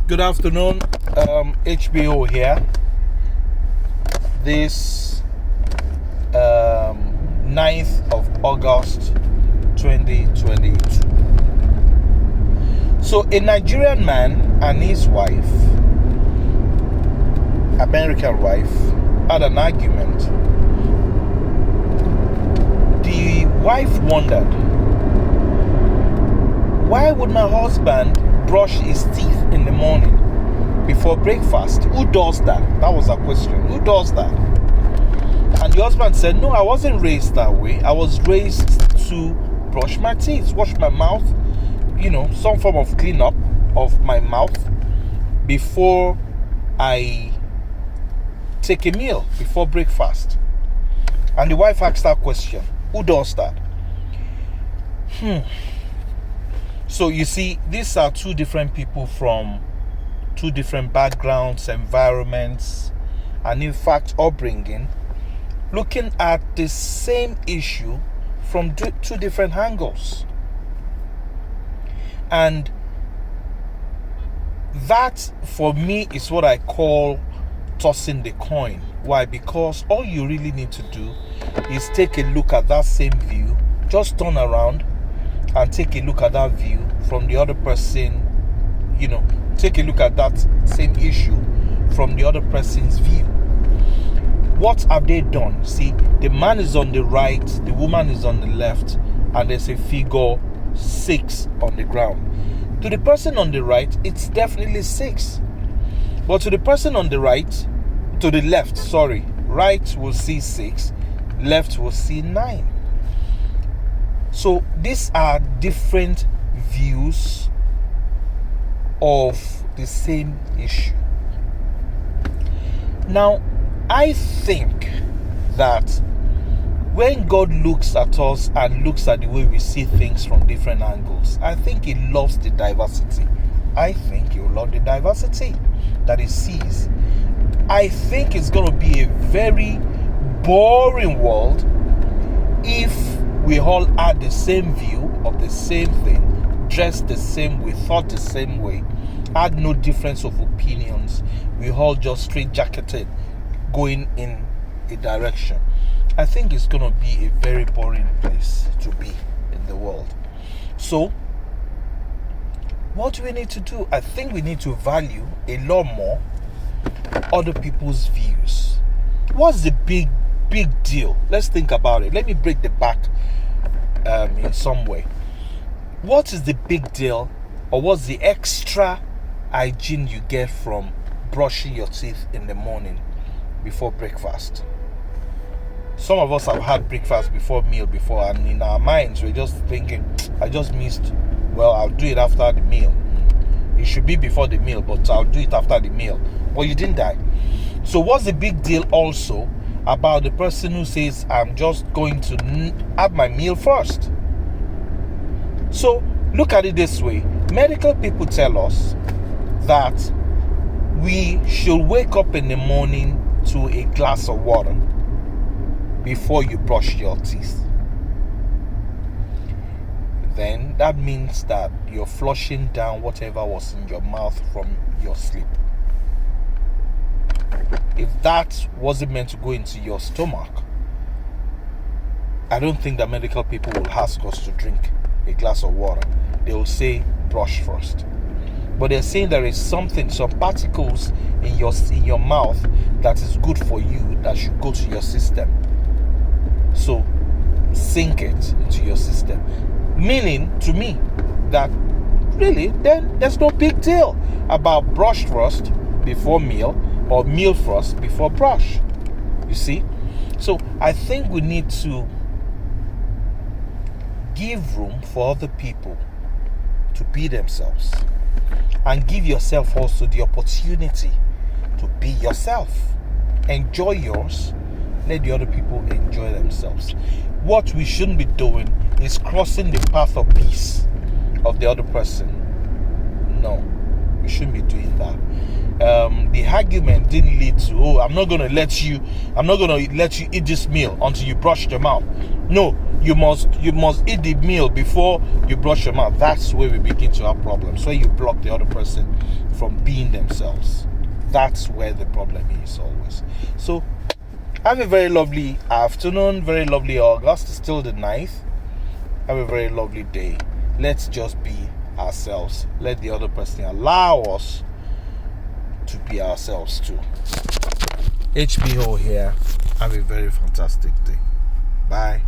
Good afternoon, HBO here. This 9th of August 2022. So a Nigerian man and his wife, American wife, had an argument. The wife wondered, why would my husband brush his teeth in the morning before breakfast? Who does that? That was her question. Who does that? And the husband said, no, I wasn't raised that way. I was raised to brush my teeth, wash my mouth, some form of cleanup of my mouth before I take a meal, before breakfast. And the wife asked that question. Who does that? So you see, these are two different people from two different backgrounds, environments, and in fact upbringing, looking at the same issue from two different angles. And that for me is what I call tossing the coin. Why? Because all you really need to do is take a look at that same view, just turn around and take a look at that view from the other person, take a look at that same issue from the other person's view. What have they done? See, the man is on the right, the woman is on the left, and there's a figure 6 on the ground. To the person on the right, it's definitely 6. But to the person on the right will see 6, left will see 9. So these are different views of the same issue. Now, I think that when God looks at us and looks at the way we see things from different angles, I think He loves the diversity. I think He will love the diversity that He sees. I think it's going to be a very boring world if we all had the same view of the same thing, dressed the same way, thought the same way, had no difference of opinions. We all just straight-jacketed, going in a direction. I think it's going to be a very boring place to be in the world. So, what do we need to do? I think we need to value a lot more other people's views. What's the big deal? Let's think about it. Let me break the back in some way. What is the big deal, or what's the extra hygiene you get from brushing your teeth in the morning before breakfast? Some of us have had breakfast before meal before, and in our minds we're just thinking, I just missed, I'll do it after the meal. It should be before the meal, but I'll do it after the meal. Well, you didn't die. So what's the big deal also about the person who says, I'm just going to have my meal first? So look at it this way. Medical people tell us that we should wake up in the morning to a glass of water before you brush your teeth. Then that means that you're flushing down whatever was in your mouth from your sleep. If that wasn't meant to go into your stomach, I don't think that medical people will ask us to drink a glass of water. They will say brush first. But they're saying there is some particles in your mouth that is good for you, that should go to your system. So sink it into your system. Meaning to me that really then there's no big deal about brush first before meal, or meal first before brush. You see? So I think we need to give room for other people to be themselves, and give yourself also the opportunity to be yourself. Enjoy yours, let the other people enjoy themselves. What we shouldn't be doing is crossing the path of peace of the other person. No, we shouldn't be doing that. the argument didn't lead to, oh, I'm not gonna let you eat this meal until you brush your mouth. No, you must eat the meal before you brush your mouth. That's where we begin to have problems. So you block the other person from being themselves. That's where the problem is always. So have a very lovely afternoon, very lovely August. It's still the 9th. Have a very lovely day. Let's just be ourselves. Let the other person allow us to be ourselves too. HBO here. Have a very fantastic day. Bye.